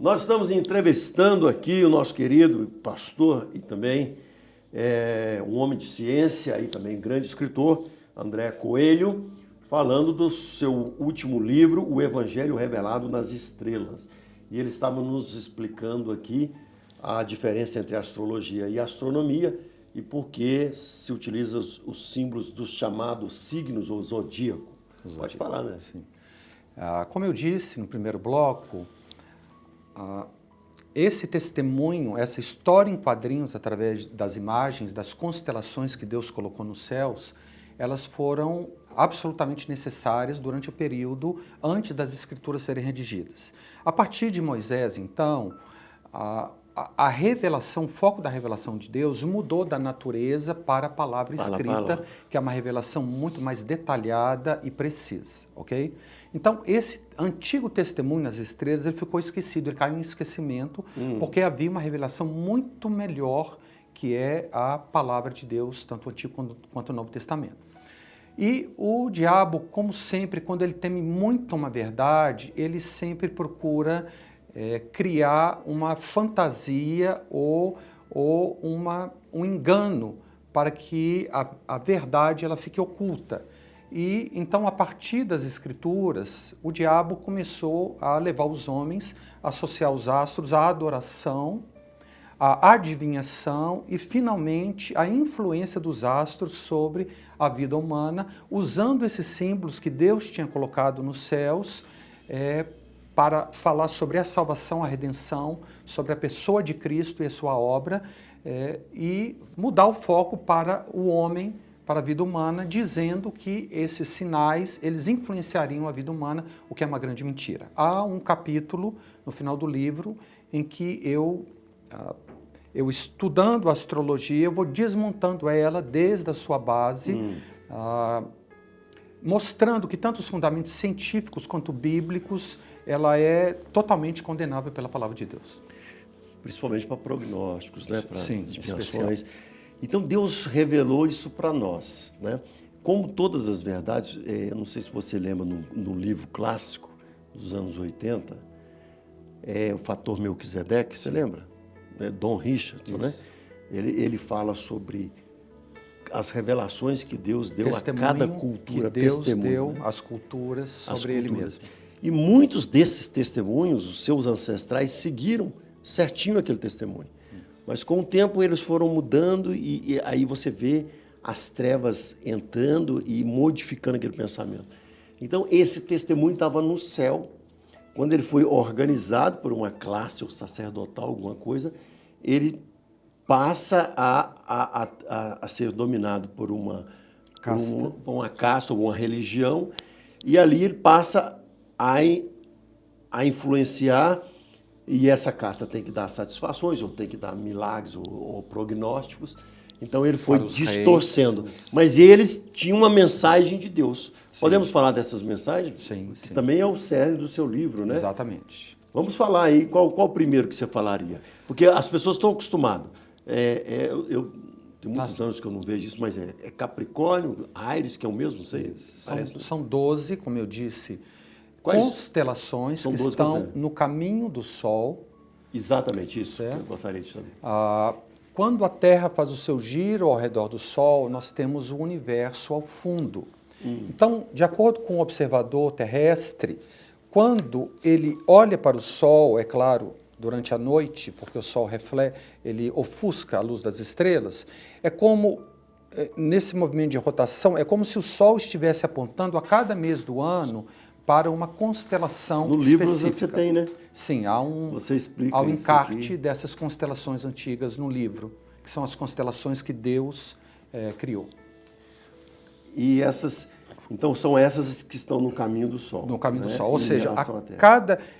Nós estamos entrevistando aqui o nosso querido pastor e também um homem de ciência e também grande escritor, André Coelho, falando do seu último livro, O Evangelho Revelado nas Estrelas. E ele estava nos explicando aqui a diferença entre astrologia e astronomia e por que se utiliza os símbolos dos chamados signos ou zodíaco. Pode falar, né? Sim. Como eu disse no primeiro bloco, esse testemunho, essa história em quadrinhos através das imagens, das constelações que Deus colocou nos céus, elas foram absolutamente necessárias durante o período antes das escrituras serem redigidas. A partir de Moisés, então, a revelação, o foco da revelação de Deus mudou da natureza para a palavra escrita, que é uma revelação muito mais detalhada e precisa, ok? Então, esse antigo testemunho nas estrelas, ele ficou esquecido, ele caiu em esquecimento, porque havia uma revelação muito melhor, que é a palavra de Deus, tanto o Antigo quanto o Novo Testamento. E o diabo, como sempre, quando ele teme muito uma verdade, ele sempre procura criar uma fantasia ou um engano para que a verdade ela fique oculta. E então, a partir das escrituras, o diabo começou a levar os homens a associar os astros à adoração, à adivinhação e, finalmente, à influência dos astros sobre a vida humana, usando esses símbolos que Deus tinha colocado nos céus para falar sobre a salvação, a redenção, sobre a pessoa de Cristo e a sua obra, e mudar o foco para o homem, para a vida humana, dizendo que esses sinais, eles influenciariam a vida humana, o que é uma grande mentira. Há um capítulo, no final do livro, em que eu estudando a astrologia, eu vou desmontando ela desde a sua base, mostrando que tanto os fundamentos científicos quanto bíblicos, ela é totalmente condenável pela palavra de Deus. Principalmente para prognósticos, né? Para adivinhações. Então Deus revelou isso para nós, né? Como todas as verdades, eu não sei se você lembra no livro clássico dos anos 80, o Fator Melquisedeque, você lembra? Dom Richardson, né? Ele fala sobre as revelações que Deus deu a cada cultura, que Deus deu às culturas sobre Ele mesmo. E muitos desses testemunhos, os seus ancestrais, seguiram certinho aquele testemunho. Mas com o tempo eles foram mudando e aí você vê as trevas entrando e modificando aquele pensamento. Então esse testemunho estava no céu. Quando ele foi organizado por uma classe ou sacerdotal, alguma coisa, ele passa a ser dominado por uma casta ou uma religião, e ali ele passa a influenciar, e essa casta tem que dar satisfações, ou tem que dar milagres ou prognósticos. Então ele foi distorcendo. Mas eles tinham uma mensagem de Deus. Sim. Podemos falar dessas mensagens? Sim. Que também é o cerne do seu livro, né? Exatamente. Vamos falar aí, qual o primeiro que você falaria? Porque as pessoas estão acostumadas. Eu tenho muitos anos que eu não vejo isso, mas é Capricórnio, Áries, que é o mesmo, não sei. São 12, como eu disse, constelações que estão no caminho do Sol. Exatamente isso que eu gostaria de saber. Quando a Terra faz o seu giro ao redor do Sol, nós temos o universo ao fundo. Então, de acordo com o observador terrestre, quando ele olha para o Sol, é claro, durante a noite, porque o Sol ele ofusca a luz das estrelas, é como, nesse movimento de rotação, é como se o Sol estivesse apontando a cada mês do ano para uma constelação específica. No livro você tem, né? Sim, você explica há um isso encarte aqui. Dessas constelações antigas no livro, que são as constelações que Deus criou. E então são essas que estão no caminho do Sol. No caminho, né? Do Sol, ou em seja,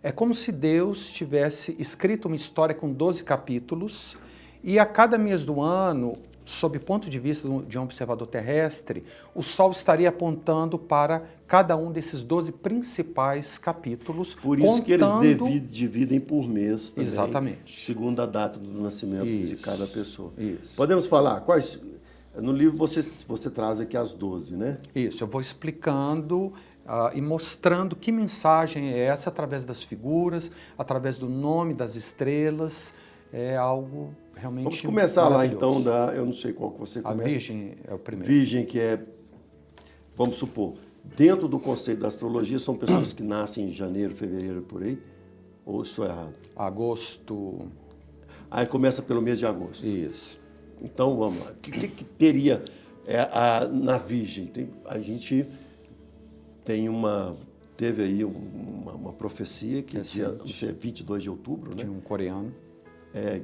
é como se Deus tivesse escrito uma história com 12 capítulos e a cada mês do ano, sob o ponto de vista de um observador terrestre, o Sol estaria apontando para cada um desses 12 principais capítulos. Por isso que eles dividem por mês também. Exatamente. Segundo a data do nascimento de cada pessoa. Isso. Podemos falar quais... No livro você traz aqui as 12, né? Isso, eu vou explicando e mostrando que mensagem é essa através das figuras, através do nome das estrelas. É algo realmente Vamos começar lá maravilhoso. então, eu não sei qual que você A começa. Virgem é o primeiro. Virgem, que é, vamos supor, dentro do conceito da astrologia, são pessoas que nascem em janeiro, fevereiro, por aí, ou estou errado? Agosto, Aí começa pelo mês de agosto. isso. Então, vamos lá. O que teria na Virgem? A gente teve aí uma profecia que dia, não sei, 22 de outubro, né? Tinha um coreano.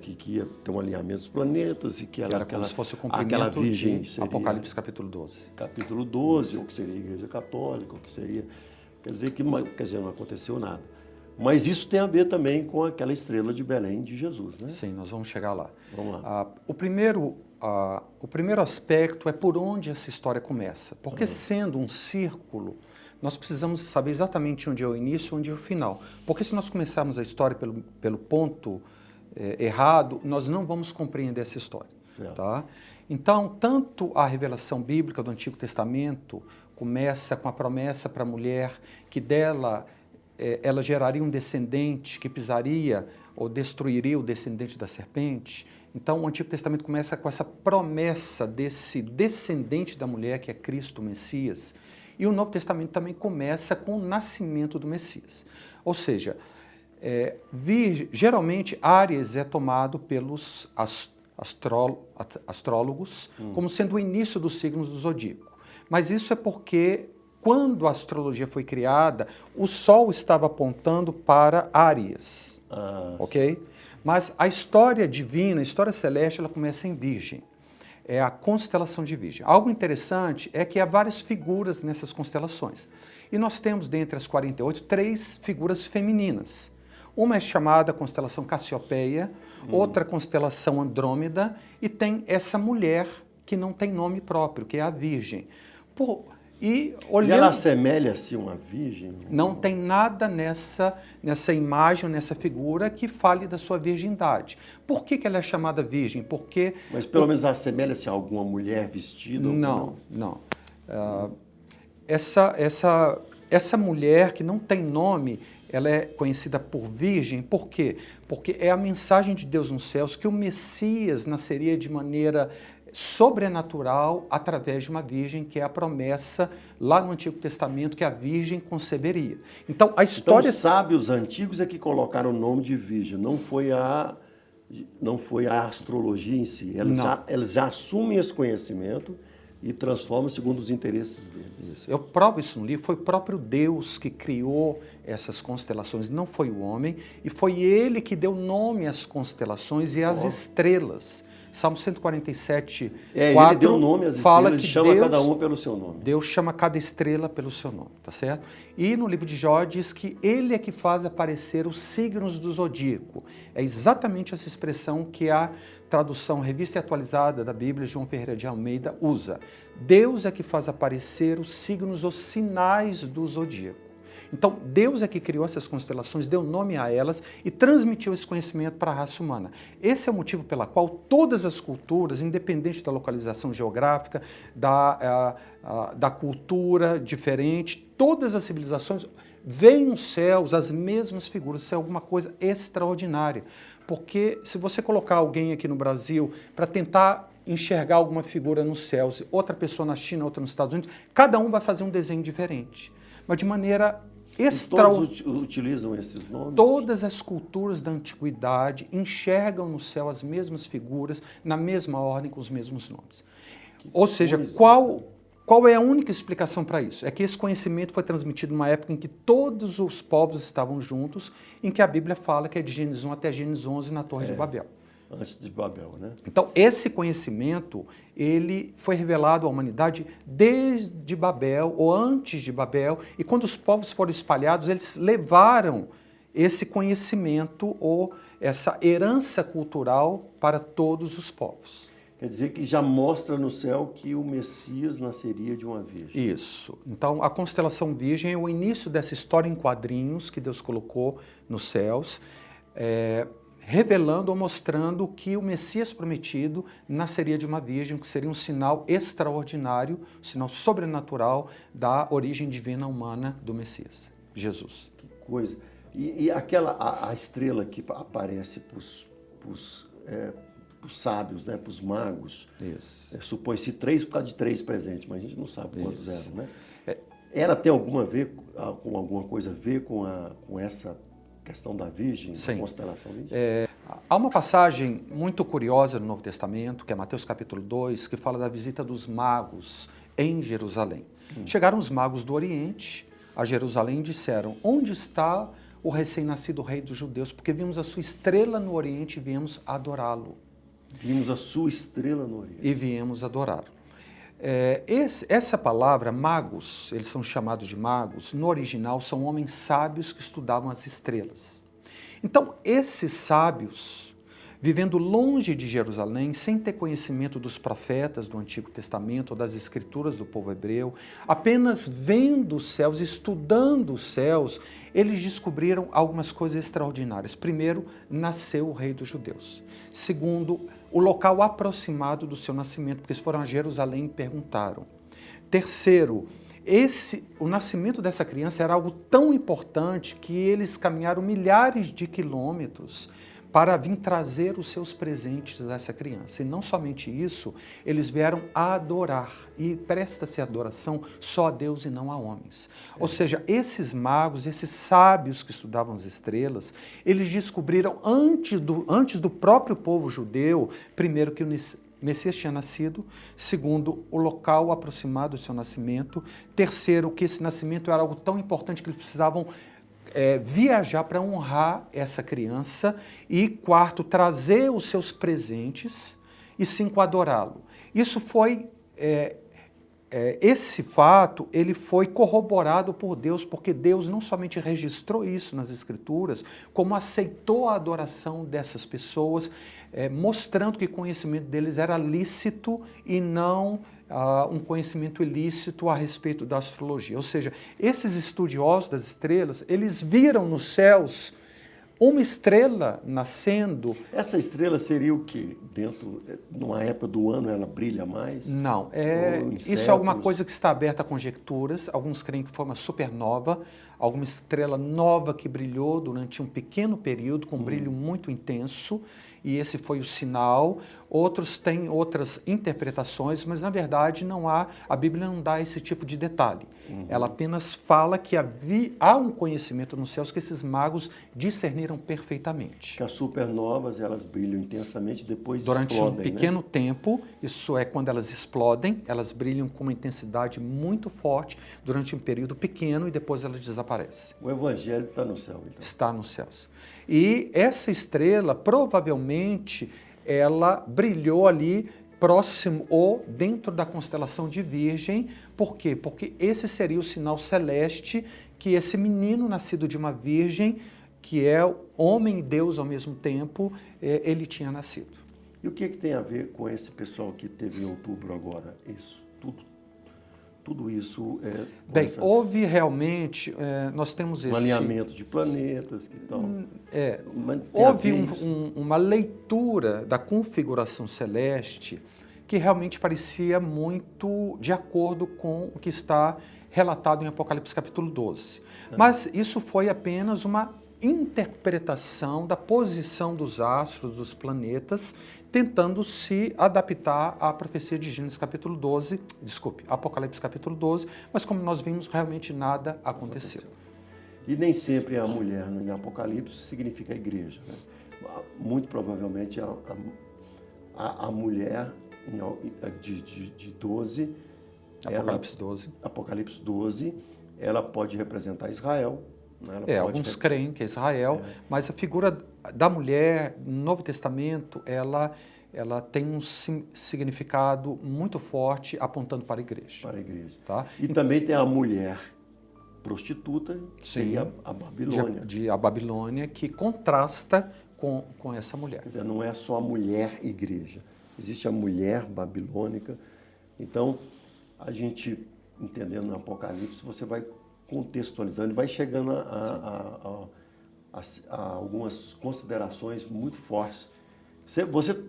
Que ia ter um alinhamento dos planetas e que Que era como se fosse o cumprimento aquela Virgem de seria Apocalipse capítulo 12. capítulo 12, ou que seria a Igreja Católica, ou que seria... Quer dizer, não aconteceu nada. Mas isso tem a ver também com aquela estrela de Belém de Jesus, né? Sim, nós vamos chegar lá. Vamos lá. O primeiro aspecto é por onde essa história começa. Porque sendo um círculo, nós precisamos saber exatamente onde é o início e onde é o final. Porque se nós começarmos a história pelo ponto errado, nós não vamos compreender essa história. Certo. Tá? Então, tanto a revelação bíblica do Antigo Testamento começa com a promessa para a mulher que dela ela geraria um descendente que pisaria ou destruiria o descendente da serpente. Então, o Antigo Testamento começa com essa promessa desse descendente da mulher, que é Cristo, o Messias. E o Novo Testamento também começa com o nascimento do Messias. Ou seja, geralmente Áries é tomado pelos astrólogos como sendo o início dos signos do zodíaco. Mas isso é porque quando a astrologia foi criada, o Sol estava apontando para Áries, ok? Sim. Mas a história divina, a história celeste, ela começa em Virgem. É a constelação de Virgem. Algo interessante é que há várias figuras nessas constelações. E nós temos, dentre as 48, 3 figuras femininas. Uma é chamada constelação Cassiopeia, outra constelação Andrômeda, e tem essa mulher que não tem nome próprio, que é a Virgem. E ela assemelha-se uma virgem? Não tem nada nessa imagem, nessa figura que fale da sua virgindade. Por que ela é chamada virgem? Porque... Mas pelo menos assemelha-se a alguma mulher vestida? Não. Essa mulher que não tem nome, ela é conhecida por virgem. Por quê? Porque é a mensagem de Deus nos céus que o Messias nasceria de maneira sobrenatural através de uma virgem, que é a promessa lá no Antigo Testamento que a virgem conceberia. Então, a história... Então, os sábios antigos é que colocaram o nome de virgem, não foi a astrologia em si. Eles já assumem esse conhecimento e transformam segundo os interesses deles. Isso. Eu provo isso no livro. Foi o próprio Deus que criou essas constelações, não foi o homem, e foi ele que deu nome às constelações e às estrelas. Salmo 147, 4, ele deu nome às estrelas e chama cada uma pelo seu nome. Deus chama cada estrela pelo seu nome, tá certo? E no livro de Jó diz que ele é que faz aparecer os signos do zodíaco. É exatamente essa expressão que a tradução revista e atualizada da Bíblia, João Ferreira de Almeida, usa. Deus é que faz aparecer os signos, os sinais do zodíaco. Então, Deus é que criou essas constelações, deu nome a elas e transmitiu esse conhecimento para a raça humana. Esse é o motivo pelo qual todas as culturas, independente da localização geográfica, da cultura diferente, todas as civilizações veem nos céus as mesmas figuras. Isso é alguma coisa extraordinária. Porque se você colocar alguém aqui no Brasil para tentar enxergar alguma figura nos céus, outra pessoa na China, outra nos Estados Unidos, cada um vai fazer um desenho diferente. Mas de maneira todos utilizam esses nomes? Todas as culturas da antiguidade enxergam no céu as mesmas figuras, na mesma ordem, com os mesmos nomes. Ou seja, qual é a única explicação para isso? É que esse conhecimento foi transmitido numa época em que todos os povos estavam juntos, em que a Bíblia fala que é de Gênesis 1 até Gênesis 11 na Torre de Babel. Antes de Babel, né? Então, esse conhecimento, ele foi revelado à humanidade desde Babel, ou antes de Babel, e quando os povos foram espalhados, eles levaram esse conhecimento, ou essa herança cultural para todos os povos. Quer dizer que já mostra no céu que o Messias nasceria de uma virgem. Isso. Então, a constelação virgem é o início dessa história em quadrinhos que Deus colocou nos céus, revelando ou mostrando que o Messias prometido nasceria de uma virgem, que seria um sinal extraordinário, um sinal sobrenatural da origem divina humana do Messias, Jesus. Que coisa. E a estrela que aparece para os sábios, né, para os magos. Isso. Supõe-se 3 por causa de 3 presentes, mas a gente não sabe quantos Isso. eram, né? Era ter com alguma coisa a ver com essa questão da Virgem, Sim. da constelação Virgem? Há uma passagem muito curiosa no Novo Testamento, que é Mateus capítulo 2, que fala da visita dos magos em Jerusalém. Chegaram os magos do Oriente a Jerusalém e disseram: onde está o recém-nascido rei dos judeus? Porque vimos a sua estrela no Oriente e viemos adorá-lo. Vimos a sua estrela no Oriente. E viemos adorá-lo. Essa palavra, magos, eles são chamados de magos, no original são homens sábios que estudavam as estrelas. Então, esses sábios, vivendo longe de Jerusalém, sem ter conhecimento dos profetas do Antigo Testamento ou das escrituras do povo hebreu, apenas vendo os céus, estudando os céus, eles descobriram algumas coisas extraordinárias. Primeiro, nasceu o rei dos judeus. Segundo, o local aproximado do seu nascimento, porque eles foram a Jerusalém e perguntaram. Terceiro, o nascimento dessa criança era algo tão importante que eles caminharam milhares de quilômetros para vir trazer os seus presentes a essa criança. E não somente isso, eles vieram a adorar. E presta-se adoração só a Deus e não a homens. Ou seja, esses magos, esses sábios que estudavam as estrelas, eles descobriram antes do próprio povo judeu, primeiro, que o Messias tinha nascido. Segundo, o local aproximado do seu nascimento. Terceiro, que esse nascimento era algo tão importante que eles precisavam viajar para honrar essa criança. E quarto, trazer os seus presentes. E cinco, adorá-lo. Isso foi... esse fato, ele foi corroborado por Deus, porque Deus não somente registrou isso nas Escrituras, como aceitou a adoração dessas pessoas, mostrando que o conhecimento deles era lícito e não um conhecimento ilícito a respeito da astrologia. Ou seja, esses estudiosos das estrelas, eles viram nos céus uma estrela nascendo. Essa estrela seria o quê? Numa época do ano, ela brilha mais? Não, isso é alguma coisa que está aberta a conjecturas. Alguns creem que foi uma supernova, alguma estrela nova que brilhou durante um pequeno período, com um brilho muito intenso, e esse foi o sinal. Outros têm outras interpretações, mas na verdade a Bíblia não dá esse tipo de detalhe. Ela apenas fala que há um conhecimento nos céus que esses magos discerniram perfeitamente. Que as supernovas, elas brilham intensamente, depois durante explodem, um pequeno tempo, isso é quando elas explodem, elas brilham com uma intensidade muito forte durante um período pequeno e depois elas desaparecem. O Evangelho está no céu, então. Está nos céus. E essa estrela, provavelmente, ela brilhou ali próximo ou dentro da constelação de Virgem. Por quê? Porque esse seria o sinal celeste que esse menino nascido de uma virgem, que é homem e Deus ao mesmo tempo, ele tinha nascido. E o que tem a ver com esse pessoal que teve em outubro agora? Isso, tudo isso Bem, houve realmente, nós temos esse... Um alinhamento de planetas, que tal? Houve uma leitura da configuração celeste que realmente parecia muito de acordo com o que está relatado em Apocalipse capítulo 12. Mas isso foi apenas uma interpretação da posição dos astros, dos planetas, tentando se adaptar à profecia de Gênesis capítulo 12, Apocalipse capítulo 12, mas como nós vimos, realmente nada aconteceu. E nem sempre a mulher em Apocalipse significa a igreja, né? Muito provavelmente a mulher de 12, Apocalipse 12, ela pode representar Israel. Alguns creem que é Israel, mas a figura da mulher no Novo Testamento, ela tem um significado muito forte apontando para a igreja. Para a igreja. Tá? E também tem a mulher prostituta, que seria a Babilônia. A Babilônia, que contrasta com essa mulher. Quer dizer, não é só a mulher igreja, existe a mulher babilônica. Então, a gente, entendendo no Apocalipse, você vai contextualizando, vai chegando a algumas considerações muito fortes. Você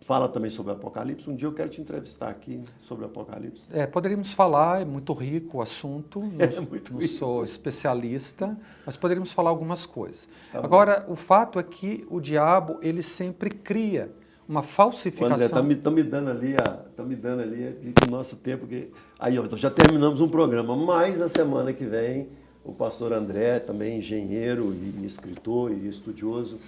fala também sobre o Apocalipse. Um dia eu quero te entrevistar aqui sobre o Apocalipse. Poderíamos falar, é muito rico o assunto, não rico. sou especialista, mas poderíamos falar algumas coisas. Tá Agora, o fato é que o diabo, ele sempre cria uma falsificação. André, tá me dando ali que o nosso tempo... Aí, ó, já terminamos um programa, mas a semana que vem o pastor André, também engenheiro e escritor e estudioso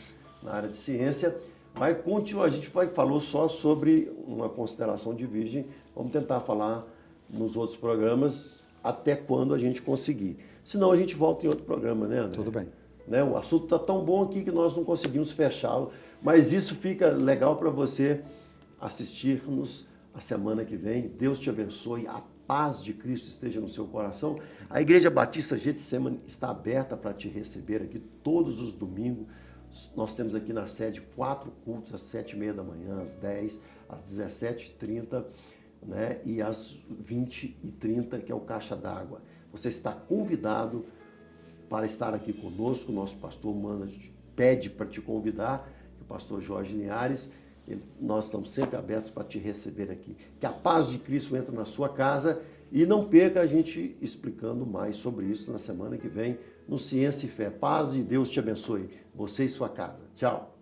na área de ciência, a gente falou só sobre uma constelação de Virgem, vamos tentar falar nos outros programas até quando a gente conseguir. Senão a gente volta em outro programa, né, André? Tudo bem. Né? O assunto está tão bom aqui que nós não conseguimos fechá-lo, mas isso fica legal para você assistir-nos a semana que vem. Deus te abençoe, a paz de Cristo esteja no seu coração. A Igreja Batista Getsemane está aberta para te receber aqui todos os domingos. Nós temos aqui na sede 4 cultos, às 7h30 da manhã, às 10, às 17h30, né? E às 20h30, que é o Caixa d'Água. Você está convidado para estar aqui conosco. O nosso pastor pede para te convidar, o pastor Jorge Linhares. Nós estamos sempre abertos para te receber aqui. Que a paz de Cristo entre na sua casa e não perca a gente explicando mais sobre isso na semana que vem no Ciência e Fé. Paz de Deus te abençoe, você e sua casa. Tchau.